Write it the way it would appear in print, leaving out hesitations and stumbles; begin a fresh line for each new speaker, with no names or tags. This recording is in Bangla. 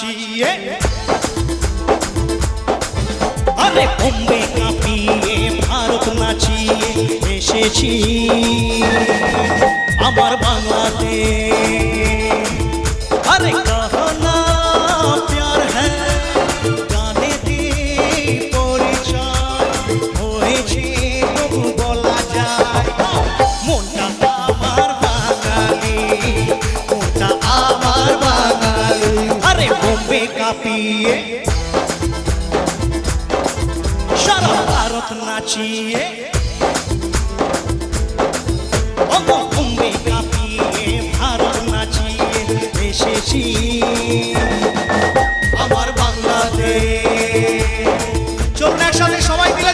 নাচিয়ে, আরে বোম্বে কাঁপিয়ে ভারত নাচিয়ে এসেছি আমার বাংলাতে। আরে কহনা প্যার হ্যাঁ গানেতে পরিচয় হয়েছে তবু বলা যায় মনটা আমার বাঙালি, মনটা আমার বাঙালি। আরে বোম্বে কাঁপিয়ে সারা ভারত নাচিয়ে, বোম্বে কাঁপিয়ে ভারত নাচিয়ে এসেছি আমার বাংলাতে। চলুন একসাথে সবাই মিলে